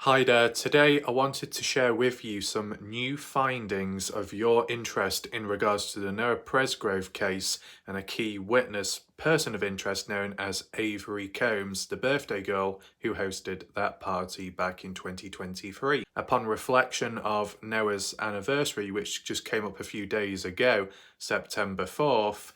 Hi there, today I wanted to share with you some new findings of your interest in regards to the Noah Presgrove case and a key witness, person of interest known as Avery Combs, the birthday girl who hosted that party back in 2023. Upon reflection of Noah's anniversary, which just came up a few days ago, September 4th,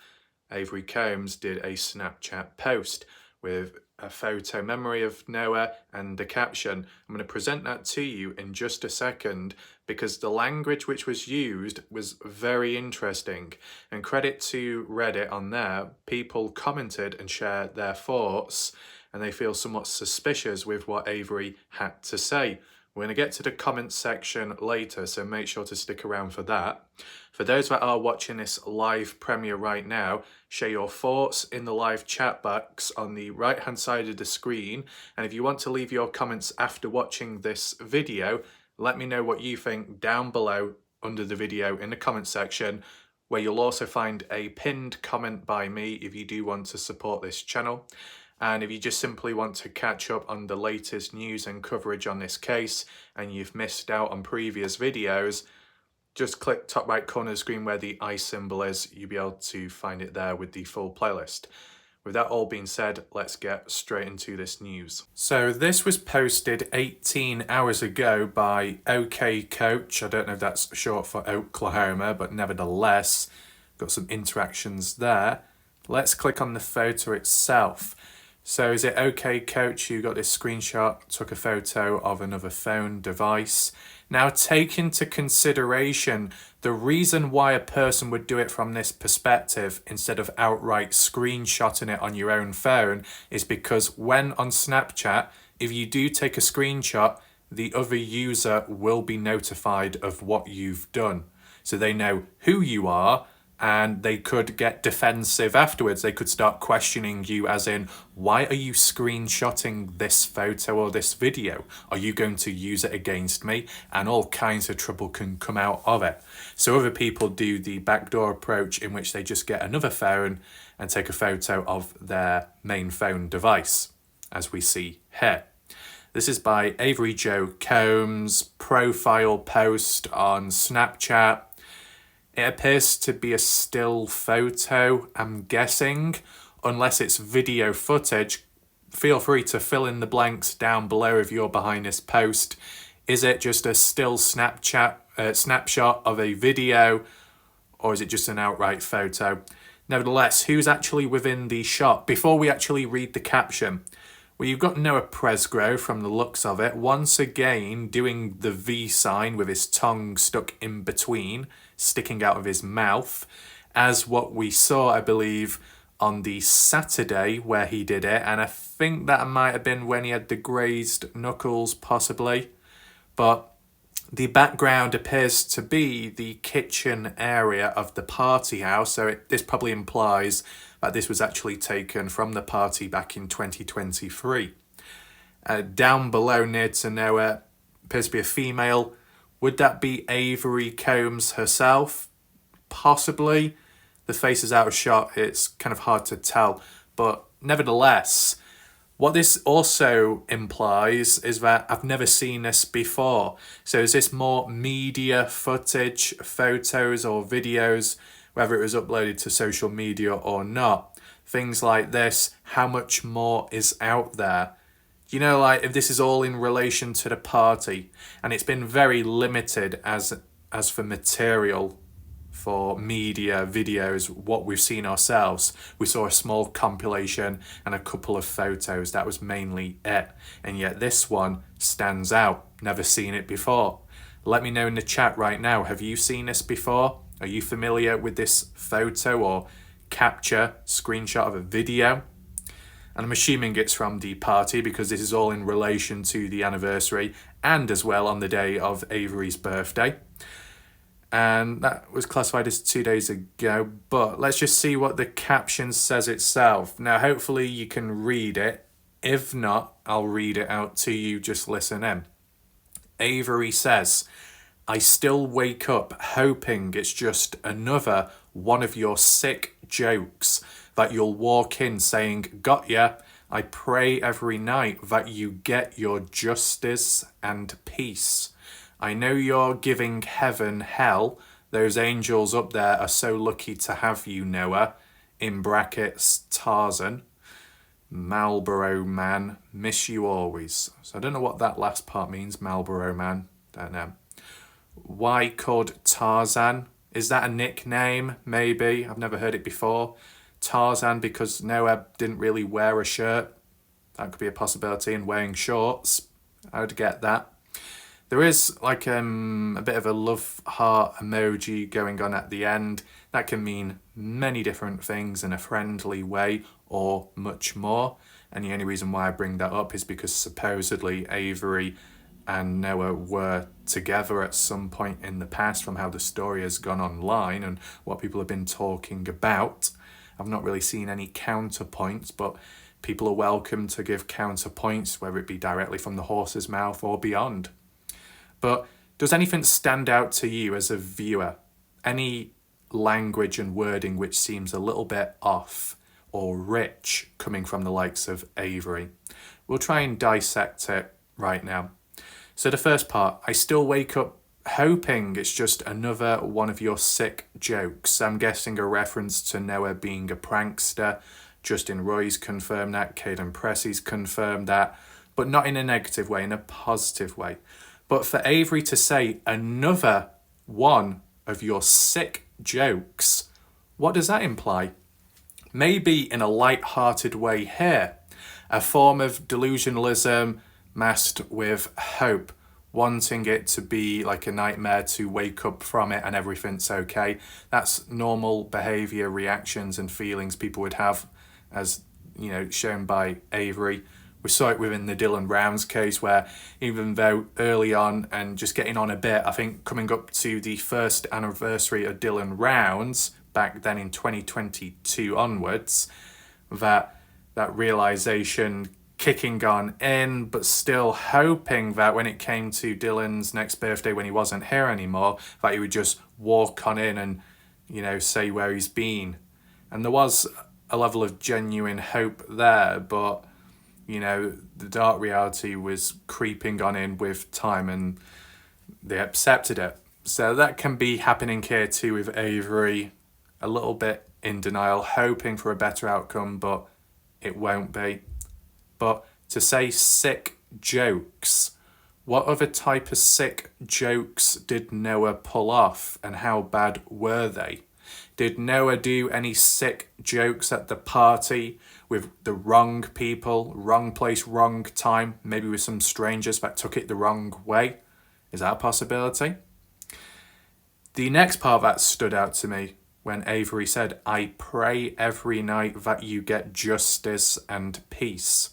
Avery Combs did a Snapchat post with a photo memory of Noah and a caption. I'm going to present that to you in just a second because the language which was used was very interesting, and credit to Reddit on there. People commented and shared their thoughts and they feel somewhat suspicious with what Avery had to say. We're going to get to the comments section later, so make sure to stick around for that. For those that are watching this live premiere right now, share your thoughts in the live chat box on the right hand side of the screen. And if you want to leave your comments after watching this video, let me know what you think down below under the video in the comments section, where you'll also find a pinned comment by me if you do want to support this channel. And if you just simply want to catch up on the latest news and coverage on this case and you've missed out on previous videos, just click top right corner of the screen where the I symbol is. You'll be able to find it there with the full playlist. With that all being said, let's get straight into this news. So this was posted 18 hours ago by OK Coach. I don't know if that's short for Oklahoma, but nevertheless, got some interactions there. Let's click on the photo itself. So is it OK Coach who got this screenshot, took a photo of another phone device? Now take into consideration the reason why a person would do it from this perspective instead of outright screenshotting it on your own phone is because when on Snapchat, if you do take a screenshot, the other user will be notified of what you've done. So they know who you are, and they could get defensive afterwards. They could start questioning you as in, why are you screenshotting this photo or this video? Are you going to use it against me? And all kinds of trouble can come out of it. So other people do the backdoor approach in which they just get another phone and take a photo of their main phone device, as we see here. This is by Avery Combs' profile post on Snapchat. It appears to be a still photo, I'm guessing, unless it's video footage. Feel free to fill in the blanks down below if you're behind this post. Is it just a still snapshot of a video, or is it just an outright photo? Nevertheless, who's actually within the shot? Before we actually read the caption, well, you've got Noah Presgrove from the looks of it, once again doing the V sign with his tongue stuck in between, sticking out of his mouth, as what we saw, I believe, on the Saturday where he did it. And I think that might have been when he had the grazed knuckles, possibly. But the background appears to be the kitchen area of the party house. So this probably implies that this was actually taken from the party back in 2023. Down below near to Noah appears to be a female. Would that be Avery Combs herself? Possibly. The face is out of shot. It's kind of hard to tell. But nevertheless, what this also implies is that I've never seen this before. So is this more media footage, photos or videos, whether it was uploaded to social media or not? Things like this, how much more is out there? You know, like if this is all in relation to the party, and it's been very limited as for material for media, videos, what we've seen ourselves. We saw a small compilation and a couple of photos. That was mainly it. And yet this one stands out. Never seen it before. Let me know in the chat right now. Have you seen this before? Are you familiar with this photo or capture, screenshot of a video? And I'm assuming it's from the party because this is all in relation to the anniversary and as well on the day of Avery's birthday. And that was classified as 2 days ago, but let's just see what the caption says itself. Now, hopefully you can read it. If not, I'll read it out to you. Just listen in. Avery says, I still wake up hoping it's just another one of your sick jokes that you'll walk in saying, got ya, I pray every night that you get your justice and peace. I know you're giving heaven hell. Those angels up there are so lucky to have you, Noah. In brackets, Tarzan. Marlboro Man, miss you always. So I don't know what that last part means, Marlboro Man. Don't know. Why called Tarzan? Is that a nickname? Maybe. I've never heard it before. Tarzan because Noah didn't really wear a shirt. That could be a possibility. And wearing shorts. I would get that. There is like a bit of a love heart emoji going on at the end. That can mean many different things in a friendly way or much more. And the only reason why I bring that up is because supposedly Avery and Noah were together at some point in the past from how the story has gone online and what people have been talking about. I've not really seen any counterpoints, but people are welcome to give counterpoints, whether it be directly from the horse's mouth or beyond. But does anything stand out to you as a viewer? Any language and wording which seems a little bit off or rich coming from the likes of Avery? We'll try and dissect it right now. So the first part, I still wake up hoping it's just another one of your sick jokes. I'm guessing a reference to Noah being a prankster. Justin Roy's confirmed that, Caden Pressy's confirmed that, but not in a negative way, in a positive way. But for Avery to say another one of your sick jokes, what does that imply? Maybe in a light-hearted way here, a form of delusionalism masked with hope, wanting it to be like a nightmare to wake up from it and everything's okay. That's normal behavior, reactions and feelings people would have, as you know, shown by Avery. We saw it within the Dylan Rounds case where even though early on and just getting on a bit, I think coming up to the first anniversary of Dylan Rounds back then in 2022 onwards, that realization kicking on in, but still hoping that when it came to Dylan's next birthday when he wasn't here anymore, that he would just walk on in and, you know, say where he's been. And there was a level of genuine hope there, but you know, the dark reality was creeping on in with time and they accepted it. So that can be happening here too with Avery, a little bit in denial, hoping for a better outcome, but it won't be. But to say sick jokes, what other type of sick jokes did Noah pull off and how bad were they? Did Noah do any sick jokes at the party with the wrong people, wrong place, wrong time, maybe with some strangers that took it the wrong way? Is that a possibility? The next part that stood out to me when Avery said, I pray every night that you get justice and peace.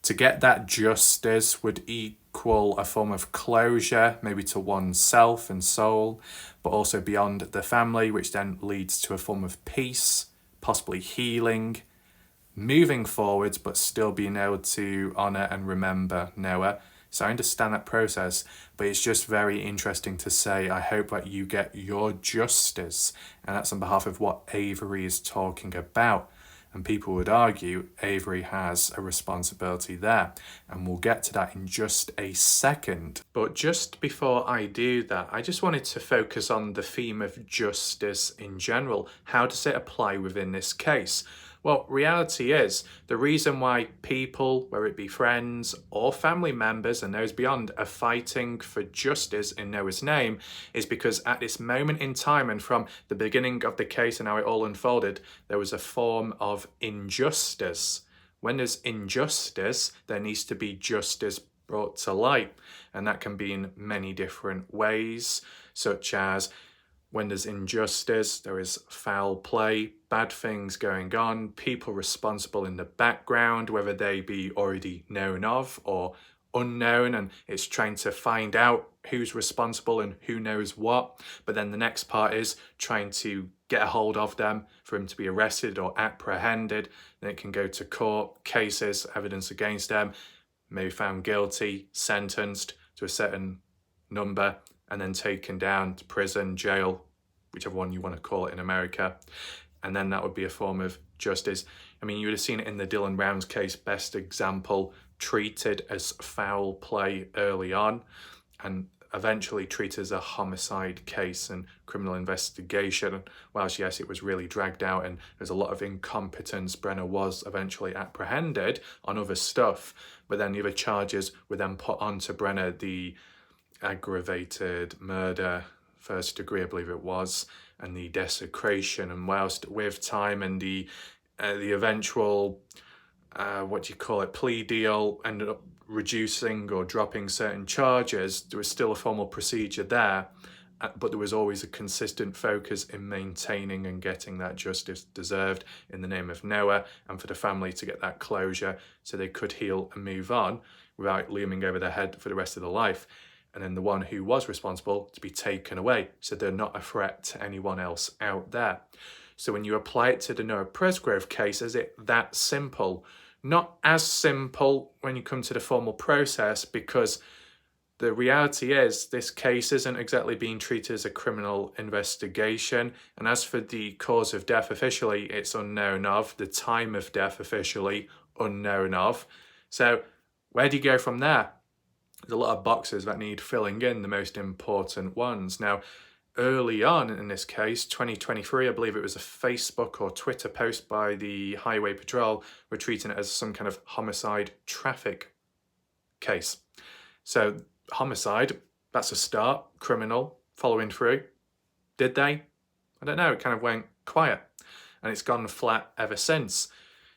To get that justice would equal a form of closure, maybe to oneself and soul, but also beyond the family, which then leads to a form of peace, possibly healing, moving forwards, but still being able to honour and remember Noah. So I understand that process, but it's just very interesting to say, I hope that you get your justice. And that's on behalf of what Avery is talking about. And people would argue Avery has a responsibility there. And we'll get to that in just a second. But just before I do that, I just wanted to focus on the theme of justice in general. How does it apply within this case? Well, reality is, the reason why people, whether it be friends or family members and those beyond, are fighting for justice in Noah's name is because at this moment in time and from the beginning of the case and how it all unfolded, there was a form of injustice. When there's injustice, there needs to be justice brought to light. And that can be in many different ways, such as when there's injustice, there is foul play, bad things going on, people responsible in the background, whether they be already known of or unknown, and it's trying to find out who's responsible and who knows what. But then the next part is trying to get a hold of them for him to be arrested or apprehended. Then it can go to court, cases, evidence against them, maybe found guilty, sentenced to a certain number, and then taken down to prison, jail, whichever one you want to call it in America. And then that would be a form of justice. I mean, you would have seen it in the Dylan Rounds case, best example, treated as foul play early on and eventually treated as a homicide case and criminal investigation. Whilst yes, it was really dragged out and there's a lot of incompetence, Brenner was eventually apprehended on other stuff, but then the other charges were then put onto Brenner, the aggravated murder, first degree I believe it was, and the desecration. And whilst with time and the eventual plea deal ended up reducing or dropping certain charges, there was still a formal procedure there, but there was always a consistent focus in maintaining and getting that justice deserved in the name of Noah, and for the family to get that closure so they could heal and move on without looming over their head for the rest of their life. And then the one who was responsible to be taken away, so they're not a threat to anyone else out there. So when you apply it to the Noah Presgrove case, is it that simple? Not as simple when you come to the formal process, because the reality is this case isn't exactly being treated as a criminal investigation. And as for the cause of death, officially it's unknown of. The time of death, officially unknown of. So where do you go from there? There's a lot of boxes that need filling in, the most important ones. Now, early on in this case, 2023, I believe it was a Facebook or Twitter post by the Highway Patrol, were treating it as some kind of homicide traffic case. So homicide, that's a start, criminal, following through. Did they? I don't know, it kind of went quiet and it's gone flat ever since.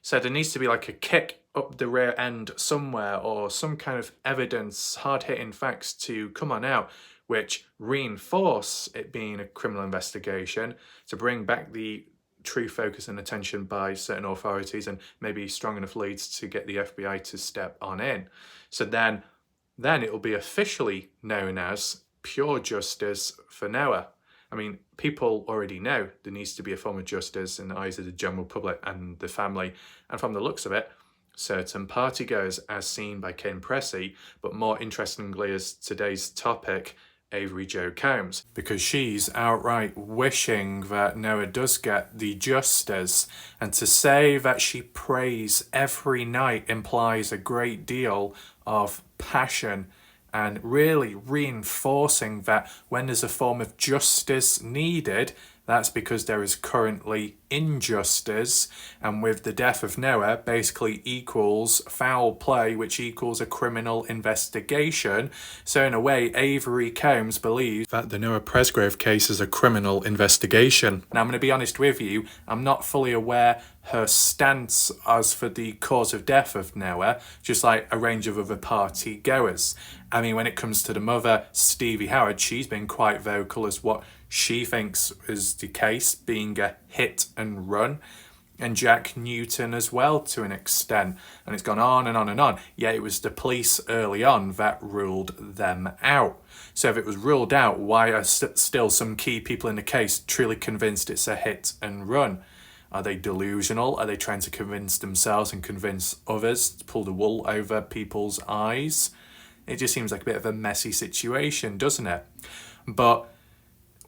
So there needs to be like a kick up the rear end somewhere, or some kind of evidence, hard-hitting facts to come on out which reinforce it being a criminal investigation, to bring back the true focus and attention by certain authorities, and maybe strong enough leads to get the FBI to step on in. So then it will be officially known as pure justice for Noah. I mean, people already know there needs to be a form of justice in the eyes of the general public and the family. And from the looks of it, certain partygoers, as seen by Ken Pressey, but more interestingly as today's topic, Avery Combs, because she's outright wishing that Noah does get the justice. And to say that she prays every night implies a great deal of passion, and really reinforcing that when there's a form of justice needed, that's because there is currently injustice, and with the death of Noah basically equals foul play, which equals a criminal investigation. So in a way, Avery Combs believes that the Noah Presgrove case is a criminal investigation. Now I'm going to be honest with you, I'm not fully aware her stance as for the cause of death of Noah, just like a range of other party goers. I mean, when it comes to the mother, Stevie Howard, she's been quite vocal as what she thinks is the case, being a hit and run, and Jack Newton as well to an extent, and it's gone on and on and on. Yet it was the police early on that ruled them out. So if it was ruled out, why are still some key people in the case truly convinced it's a hit and run? Are they delusional? Are they trying to convince themselves and convince others, to pull the wool over people's eyes? It just seems like a bit of a messy situation, doesn't it? But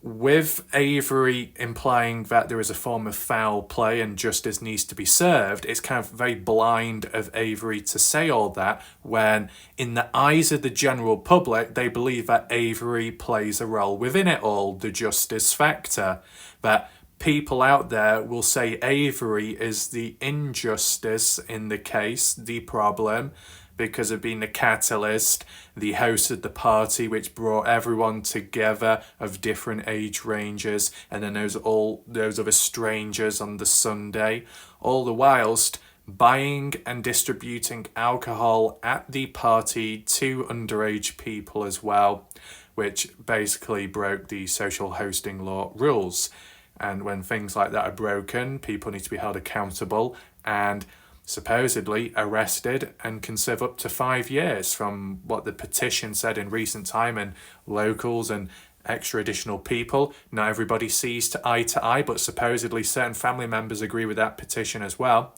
with Avery implying that there is a form of foul play and justice needs to be served, it's kind of very blind of Avery to say all that, when in the eyes of the general public, they believe that Avery plays a role within it all, the justice factor. That people out there will say Avery is the injustice in the case, the problem, because of being the catalyst, the host of the party which brought everyone together of different age ranges, and then those other strangers on the Sunday, all the whilst buying and distributing alcohol at the party to underage people as well, which basically broke the social hosting law rules. And when things like that are broken, people need to be held accountable and supposedly arrested and can serve up to 5 years, from what the petition said in recent time, and locals and extra additional people. Not everybody sees eye to eye, but supposedly certain family members agree with that petition as well.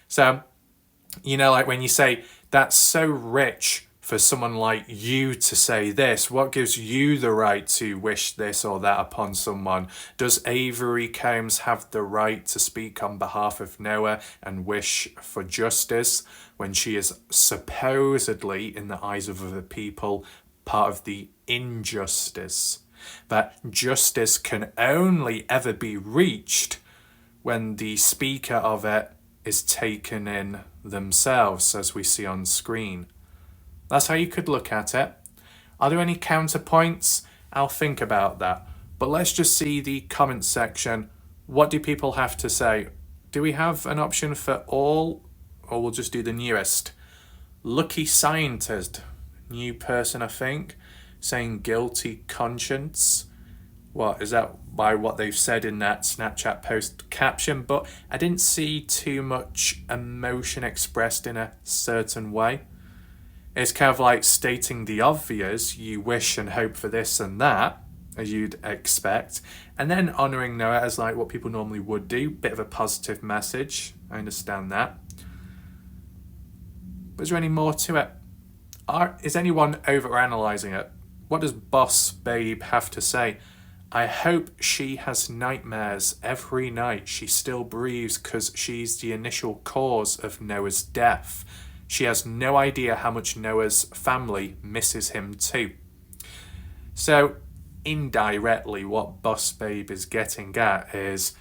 So, you know, like when you say that's so rich for someone like you to say this? What gives you the right to wish this or that upon someone? Does Avery Combs have the right to speak on behalf of Noah and wish for justice when she is supposedly, in the eyes of other people, part of the injustice? That justice can only ever be reached when the speaker of it is taken in themselves, as we see on screen. That's how you could look at it. Are there any counterpoints? I'll think about that. But let's just see the comment section. What do people have to say? Do we have an option for all? Or we'll just do the newest. Lucky Scientist, new person I think, saying guilty conscience. What, is that by what they've said in that Snapchat post caption? But I didn't see too much emotion expressed in a certain way. It's kind of like stating the obvious. You wish and hope for this and that, as you'd expect, and then honouring Noah as like what people normally would do. Bit of a positive message. I understand that. But is there any more to it? Is anyone overanalyzing it? What does Boss Babe have to say? I hope she has nightmares every night she still breathes because she's the initial cause of Noah's death. She has no idea how much Noah's family misses him too. So, indirectly, what Boss Babe is getting at is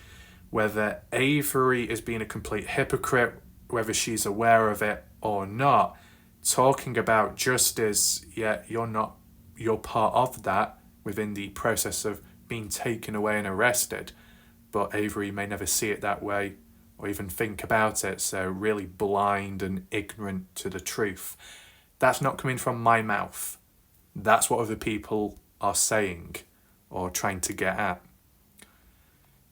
whether Avery is being a complete hypocrite, whether she's aware of it or not. Talking about justice, yet you're part of that within the process of being taken away and arrested. But Avery may never see it that way or even think about it, so really blind and ignorant to the truth. That's not coming from my mouth. That's what other people are saying or trying to get at.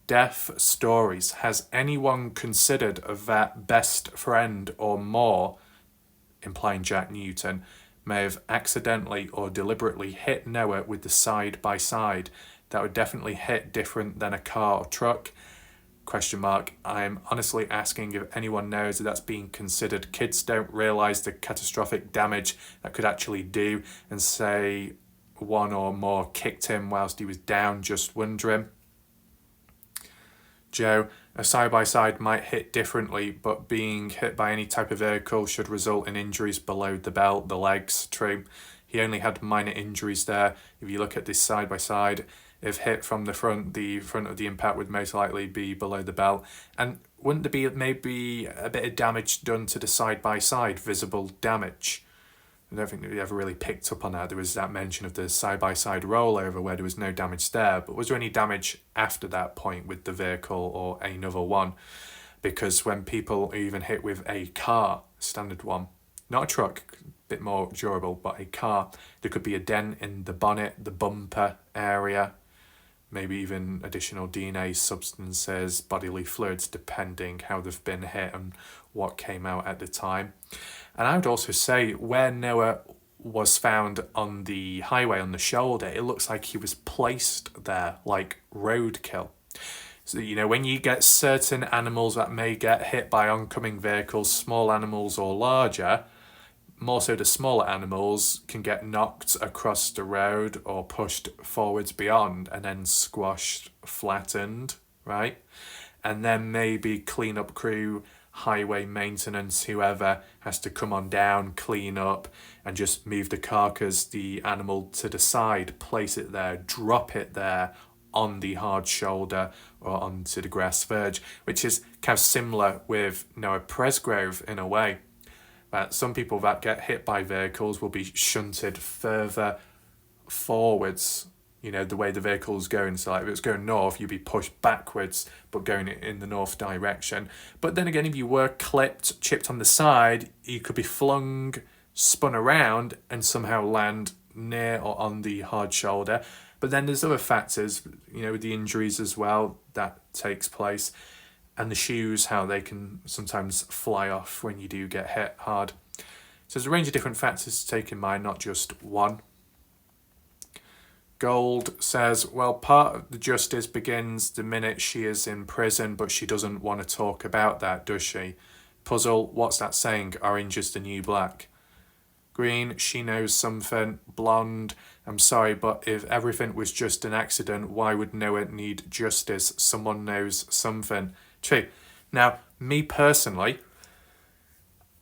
Death stories. Has anyone considered that best friend or more, implying Jack Newton, may have accidentally or deliberately hit Noah with the side-by-side? That would definitely hit different than a car or truck. ? I'm honestly asking if anyone knows that that's being considered. Kids don't realise the catastrophic damage that could actually do, and say one or more kicked him whilst he was down, just wondering. Joe, a side-by-side might hit differently, but being hit by any type of vehicle should result in injuries below the belt, the legs. True. He only had minor injuries there. If you look at this side-by-side, if hit from the front of the impact would most likely be below the belt. And wouldn't there be maybe a bit of damage done to the side-by-side, visible damage? I don't think we ever really picked up on that. There was that mention of the side-by-side rollover where there was no damage there. But was there any damage after that point with the vehicle or another one? Because when people are even hit with a car, standard one, not a truck, a bit more durable, but a car, there could be a dent in the bonnet, the bumper area, maybe even additional DNA substances, bodily fluids, depending how they've been hit and what came out at the time. And I would also say where Noah was found on the highway on the shoulder, it looks like he was placed there like roadkill. So, when you get certain animals that may get hit by oncoming vehicles, small animals or larger, more so the smaller animals can get knocked across the road or pushed forwards beyond and then squashed, flattened, right? And then maybe cleanup crew, highway maintenance, whoever has to come on down, clean up and just move the carcass, the animal to the side, place it there, drop it there on the hard shoulder or onto the grass verge, which is kind of similar with Noah Presgrove in a way. Some people that get hit by vehicles will be shunted further forwards, the way the vehicle's going. So like if it's going north, you'd be pushed backwards, but going in the north direction. But then again, if you were chipped on the side, you could be flung, spun around and somehow land near or on the hard shoulder. But then there's other factors, with the injuries as well, that takes place. And the shoes, how they can sometimes fly off when you do get hit hard. So there's a range of different factors to take in mind, not just one. Gold says, well, part of the justice begins the minute she is in prison, but she doesn't want to talk about that, does she? Puzzle, what's that saying? Orange is the new black. Green, she knows something. Blonde, I'm sorry, but if everything was just an accident, why would Noah need justice? Someone knows something. True. Now, me personally,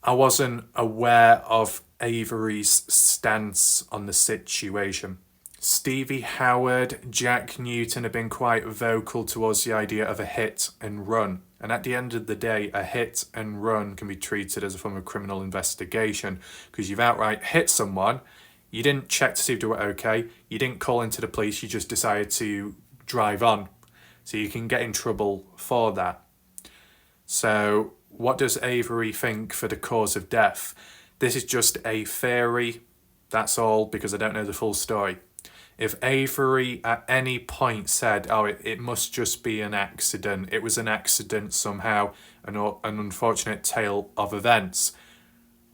I wasn't aware of Avery's stance on the situation. Stevie Howard, Jack Newton have been quite vocal towards the idea of a hit and run. And at the end of the day, a hit and run can be treated as a form of criminal investigation because you've outright hit someone, you didn't check to see if they were okay, you didn't call into the police, you just decided to drive on. So you can get in trouble for that. So what does Avery think for the cause of death? This is just a theory, that's all, because I don't know the full story. If Avery at any point said, oh, it must just be an accident, it was an accident somehow, an unfortunate tale of events,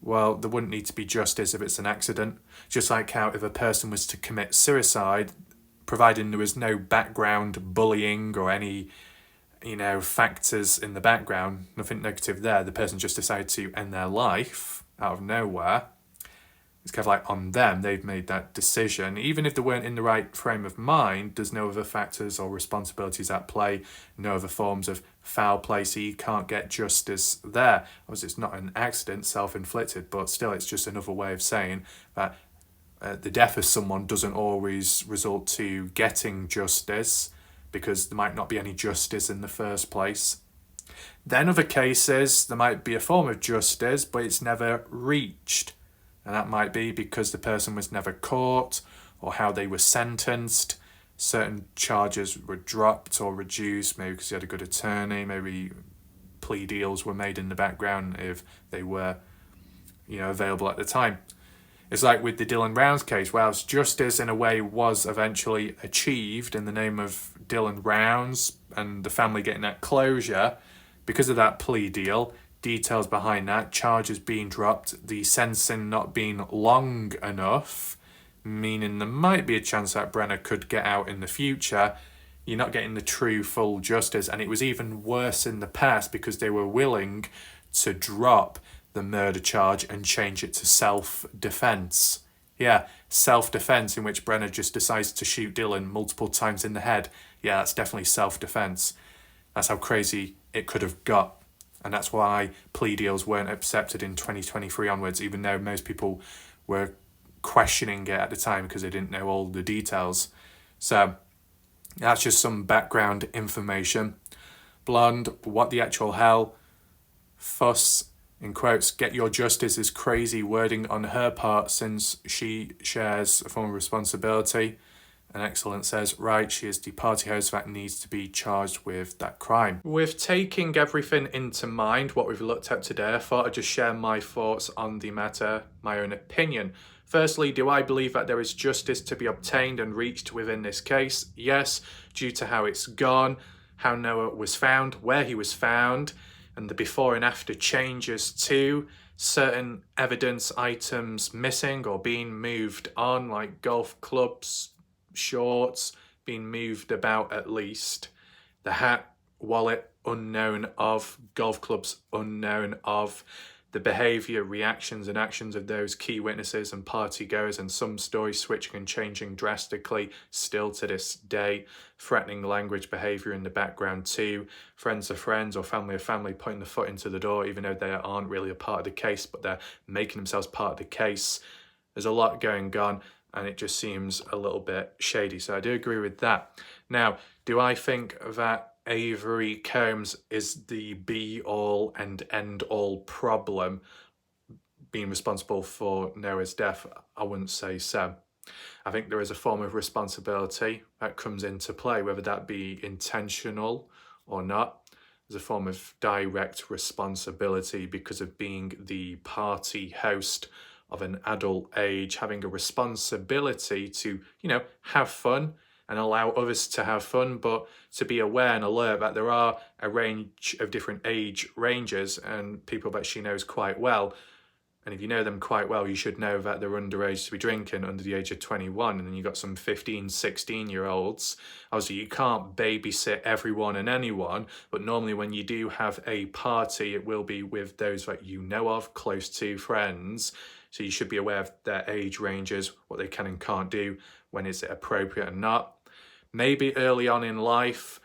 well, there wouldn't need to be justice if it's an accident. Just like how if a person was to commit suicide, providing there was no background bullying or any factors in the background, nothing negative there, the person just decided to end their life out of nowhere. It's kind of like on them, they've made that decision. Even if they weren't in the right frame of mind, there's no other factors or responsibilities at play, no other forms of foul play, so you can't get justice there. Obviously, it's not an accident, self-inflicted, but still it's just another way of saying that the death of someone doesn't always result to getting justice, because there might not be any justice in the first place. Then other cases, there might be a form of justice, but it's never reached. And that might be because the person was never caught or how they were sentenced. Certain charges were dropped or reduced, maybe because he had a good attorney, maybe plea deals were made in the background if they were, available at the time. It's like with the Dylan Rounds case, whilst justice in a way was eventually achieved in the name of Dylan Rounds and the family getting that closure, because of that plea deal, details behind that, charges being dropped, the sentencing not being long enough, meaning there might be a chance that Brenner could get out in the future, you're not getting the true full justice. And it was even worse in the past because they were willing to drop the murder charge and change it to self-defense. Yeah, self-defense, in which Brenner just decides to shoot Dylan multiple times in the head. Yeah, that's definitely self-defense. That's how crazy it could have got. And that's why plea deals weren't accepted in 2023 onwards, even though most people were questioning it at the time because they didn't know all the details. So that's just some background information. Blonde, what the actual hell? Fuss, in quotes, get your justice is crazy wording on her part since she shares a form of responsibility. And Excellent says, right, she is the party host that needs to be charged with that crime. With taking everything into mind, what we've looked at today, I thought I'd just share my thoughts on the matter, my own opinion. Firstly, do I believe that there is justice to be obtained and reached within this case? Yes, due to how it's gone, how Noah was found, where he was found, and the before and after changes too. Certain evidence items missing or being moved on, like golf clubs, shorts, being moved about at least. The hat, wallet, unknown of. Golf clubs, unknown of. The behaviour, reactions and actions of those key witnesses and party goers, and some stories switching and changing drastically still to this day. Threatening language, behaviour in the background too. Friends of friends or family of family putting the foot into the door even though they aren't really a part of the case, but they're making themselves part of the case. There's a lot going on, and it just seems a little bit shady. So I do agree with that. Now, do I think that Avery Combs is the be-all and end-all problem being responsible for Noah's death? I wouldn't say so. I think there is a form of responsibility that comes into play, whether that be intentional or not. There's a form of direct responsibility because of being the party host of an adult age, having a responsibility to, have fun and allow others to have fun, but to be aware and alert that there are a range of different age ranges and people that she knows quite well. And if you know them quite well, you should know that they're underage to be drinking under the age of 21. And then you've got some 15, 16-year-olds. Obviously, you can't babysit everyone and anyone, but normally when you do have a party, it will be with those that you know of, close to friends. So you should be aware of their age ranges, what they can and can't do, when is it appropriate and not. Maybe early on in life,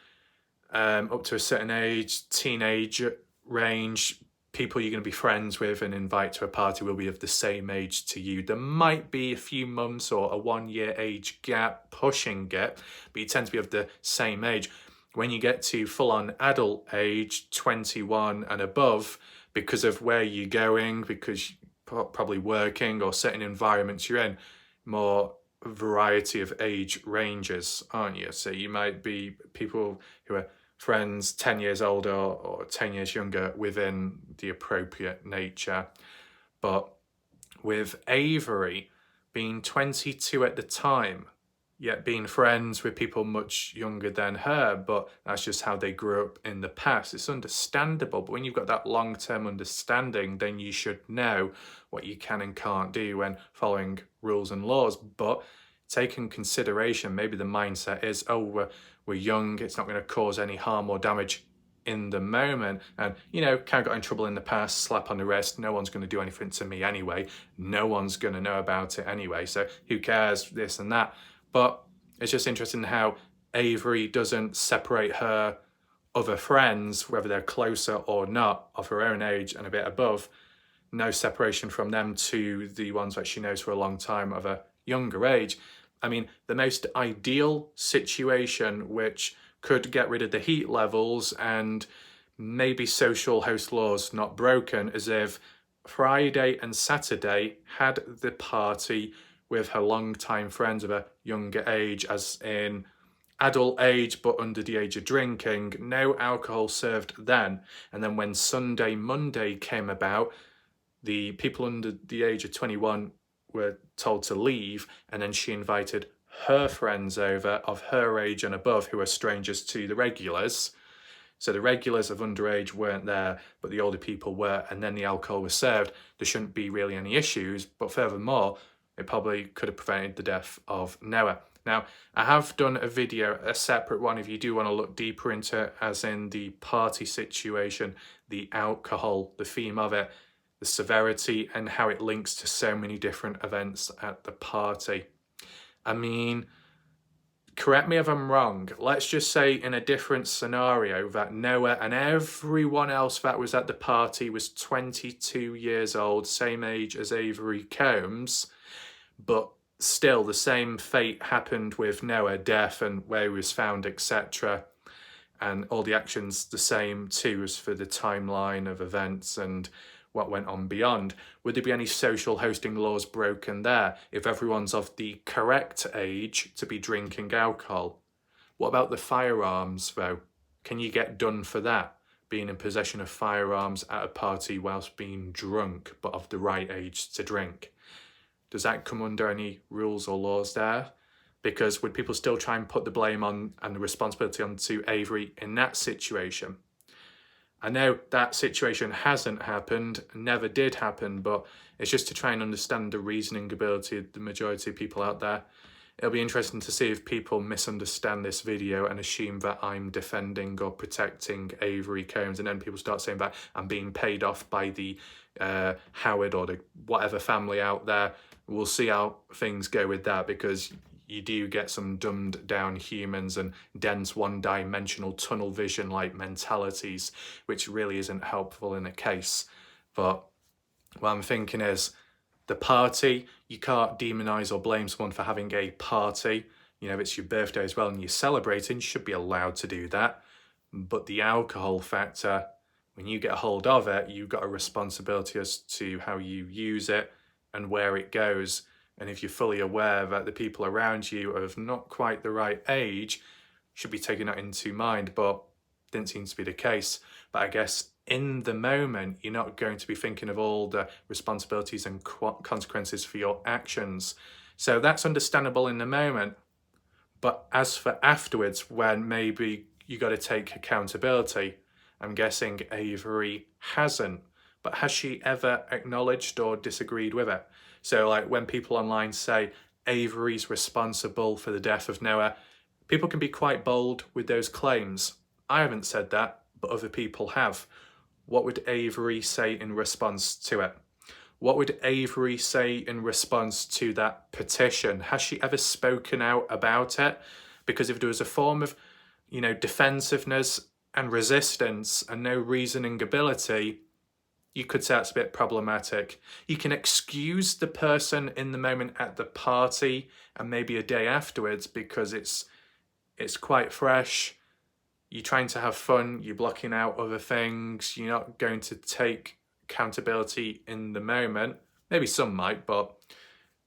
up to a certain age, teenage range, people you're going to be friends with and invite to a party will be of the same age to you. There might be a few months or a 1 year age gap pushing it, but you tend to be of the same age. When you get to full-on adult age, 21 and above, because of where you're going, because you're probably working or certain environments you're in, more variety of age ranges, aren't you? So you might be people who are friends 10 years older or 10 years younger within the appropriate nature. But with Avery being 22 at the time, yet being friends with people much younger than her, but that's just how they grew up in the past. It's understandable, but when you've got that long-term understanding, then you should know what you can and can't do when following rules and laws. But take in consideration, maybe the mindset is, oh, we're young, it's not going to cause any harm or damage in the moment, and kind of got in trouble in the past, slap on the wrist, no one's going to do anything to me anyway, no one's going to know about it anyway, so who cares, this and that. But it's just interesting how Avery doesn't separate her other friends, whether they're closer or not, of her own age and a bit above, no separation from them to the ones that she knows for a long time of a younger age. I mean, the most ideal situation, which could get rid of the heat levels and maybe social host laws not broken, is if Friday and Saturday had the party with her long-time friends of a younger age, as in adult age but under the age of drinking, no alcohol served then. And then when Sunday, Monday came about, the people under the age of 21 were told to leave, and then she invited her friends over of her age and above who are strangers to the regulars. So the regulars of underage weren't there, but the older people were, and then the alcohol was served. There shouldn't be really any issues, but furthermore, it probably could have prevented the death of Noah. Now, I have done a video, a separate one, if you do want to look deeper into it, as in the party situation, the alcohol, the theme of it, the severity, and how it links to so many different events at the party. I mean, correct me if I'm wrong, let's just say in a different scenario that Noah and everyone else that was at the party was 22 years old, same age as Avery Combs, but still the same fate happened with Noah, death and where he was found, etc. And all the actions the same too as for the timeline of events and what went on beyond. Would there be any social hosting laws broken there if everyone's of the correct age to be drinking alcohol? What about the firearms though? Can you get done for that? Being in possession of firearms at a party whilst being drunk but of the right age to drink? Does that come under any rules or laws there? Because would people still try and put the blame on and the responsibility onto Avery in that situation? I know that situation hasn't happened, never did happen, but it's just to try and understand the reasoning ability of the majority of people out there. It'll be interesting to see if people misunderstand this video and assume that I'm defending or protecting Avery Combs, and then people start saying that I'm being paid off by the Howard or the whatever family out there. We'll see how things go with that, because you do get some dumbed down humans and dense one-dimensional tunnel vision like mentalities, which really isn't helpful in a case. But what I'm thinking is, the party, you can't demonize or blame someone for having a party. If it's your birthday as well and you're celebrating, you should be allowed to do that. But the alcohol factor, when you get a hold of it, you've got a responsibility as to how you use it and where it goes. And if you're fully aware that the people around you are of not quite the right age, should be taking that into mind, but didn't seem to be the case. But I guess in the moment, you're not going to be thinking of all the responsibilities and consequences for your actions. So that's understandable in the moment. But as for afterwards, when maybe you got to take accountability, I'm guessing Avery hasn't. But has she ever acknowledged or disagreed with it? So like when people online say Avery's responsible for the death of Noah, people can be quite bold with those claims. I haven't said that, but other people have. What would Avery say in response to it? What would Avery say in response to that petition? Has she ever spoken out about it? Because if there was a form of, defensiveness and resistance and no reasoning ability, you could say that's a bit problematic. You can excuse the person in the moment at the party and maybe a day afterwards because it's quite fresh. You're trying to have fun, you're blocking out other things, you're not going to take accountability in the moment. Maybe some might, but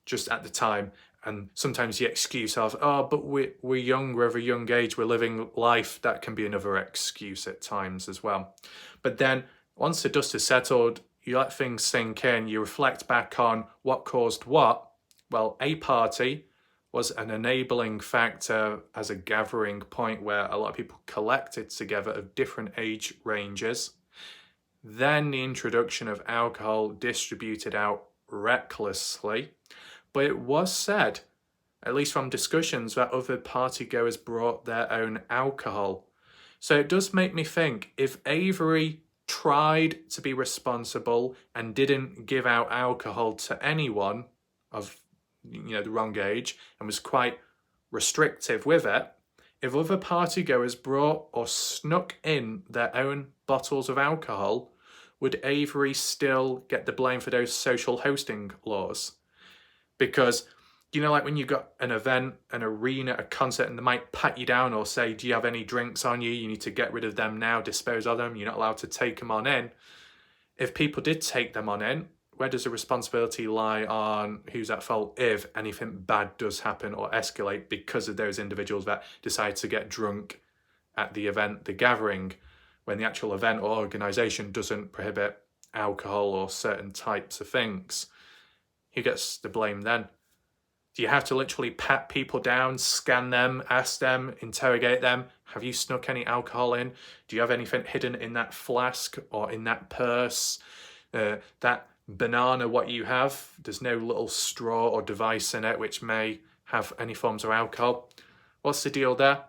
just at the time. And sometimes the excuse of, oh, but we're young, we're of a young age, we're living life. That can be another excuse at times as well. But then once the dust has settled, you let things sink in, you reflect back on what caused what. Well, a party was an enabling factor as a gathering point where a lot of people collected together of different age ranges. Then the introduction of alcohol distributed out recklessly. But it was said, at least from discussions, that other partygoers brought their own alcohol. So it does make me think, if Avery tried to be responsible and didn't give out alcohol to anyone of the wrong age and was quite restrictive with it, if other partygoers brought or snuck in their own bottles of alcohol, would Avery still get the blame for those social hosting laws? Because, like when you've got an event, an arena, a concert, and they might pat you down or say, do you have any drinks on you? You need to get rid of them now, dispose of them. You're not allowed to take them on in. If people did take them on in, where does the responsibility lie on who's at fault if anything bad does happen or escalate because of those individuals that decide to get drunk at the event, the gathering, when the actual event or organisation doesn't prohibit alcohol or certain types of things? Who gets the blame then? Do you have to literally pat people down, scan them, ask them, interrogate them? Have you snuck any alcohol in? Do you have anything hidden in that flask or in that purse? That banana, what you have, there's no little straw or device in it which may have any forms of alcohol. What's the deal there?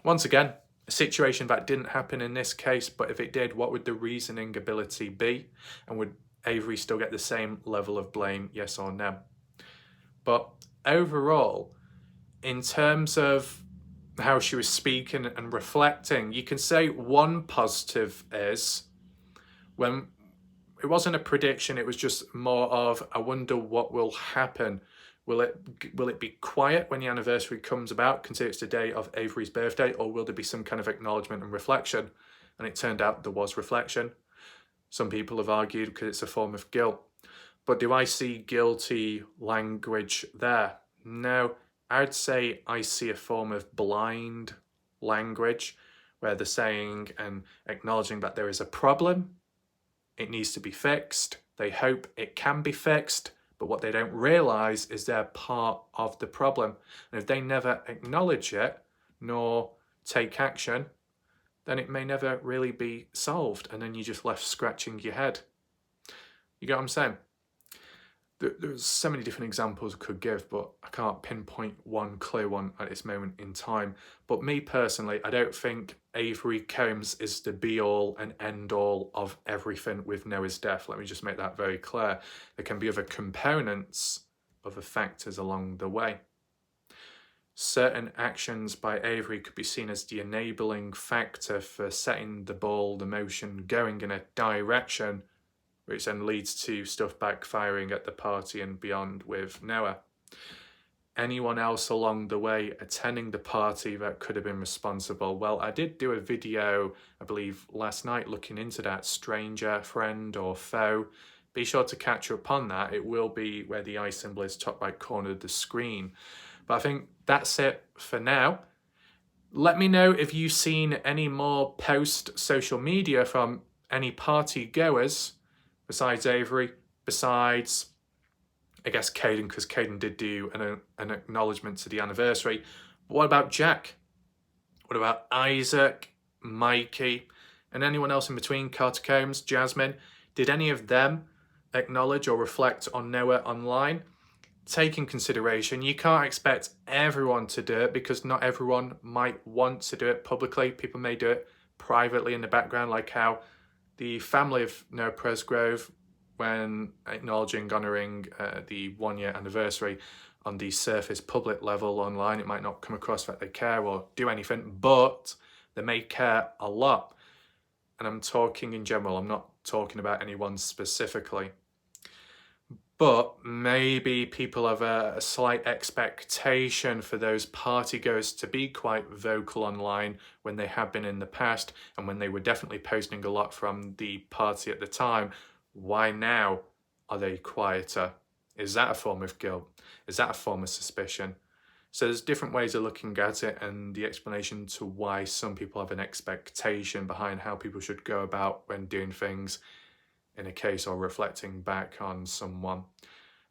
Once again, a situation that didn't happen in this case, but if it did, what would the reasoning ability be? And would Avery still get the same level of blame, yes or no? But overall, in terms of how she was speaking and reflecting, you can say one positive is when it wasn't a prediction, it was just more of, I wonder what will happen. Will it be quiet when the anniversary comes about, consider it's the day of Avery's birthday, or will there be some kind of acknowledgement and reflection? And it turned out there was reflection. Some people have argued because it's a form of guilt. But do I see guilty language there? No, I'd say I see a form of blind language where they're saying and acknowledging that there is a problem. It needs to be fixed. They hope it can be fixed, but what they don't realise is they're part of the problem. And if they never acknowledge it, nor take action, then it may never really be solved, and then you're just left scratching your head. You get what I'm saying? There's so many different examples I could give, but I can't pinpoint one clear one at this moment in time. But me personally, I don't think Avery Combs is the be-all and end-all of everything with Noah's death. Let me just make that very clear. There can be other components, other factors along the way. Certain actions by Avery could be seen as the enabling factor for setting the ball, the motion, going in a direction which then leads to stuff backfiring at the party and beyond with Noah. Anyone else along the way attending the party that could have been responsible? Well, I did do a video, I believe, last night looking into that, stranger, friend or foe. Be sure to catch up on that. It will be where the eye symbol is top right corner of the screen. But I think that's it for now. Let me know if you've seen any more post social media from any party goers besides Avery, besides, I guess, Caden, because Caden did do an acknowledgement to the anniversary. But what about Jack? What about Isaac, Mikey, and anyone else in between, Carter Combs, Jasmine? Did any of them acknowledge or reflect on Noah online? Take in consideration, you can't expect everyone to do it because not everyone might want to do it publicly. People may do it privately in the background, like how the family of Noah Presgrove when acknowledging, honouring the 1-year anniversary on the surface public level online, it might not come across that they care or do anything, but they may care a lot. And I'm talking in general, I'm not talking about anyone specifically. But maybe people have a slight expectation for those partygoers to be quite vocal online when they have been in the past, and when they were definitely posting a lot from the party at the time. Why now are they quieter? Is that a form of guilt? Is that a form of suspicion? So there's different ways of looking at it, and the explanation to why some people have an expectation behind how people should go about when doing things in a case or reflecting back on someone.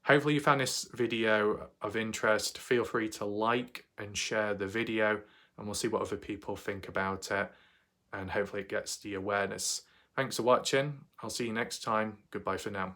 Hopefully you found this video of interest. Feel free to like and share the video, and we'll see what other people think about it, and hopefully it gets the awareness. Thanks for watching. I'll see you next time. Goodbye for now.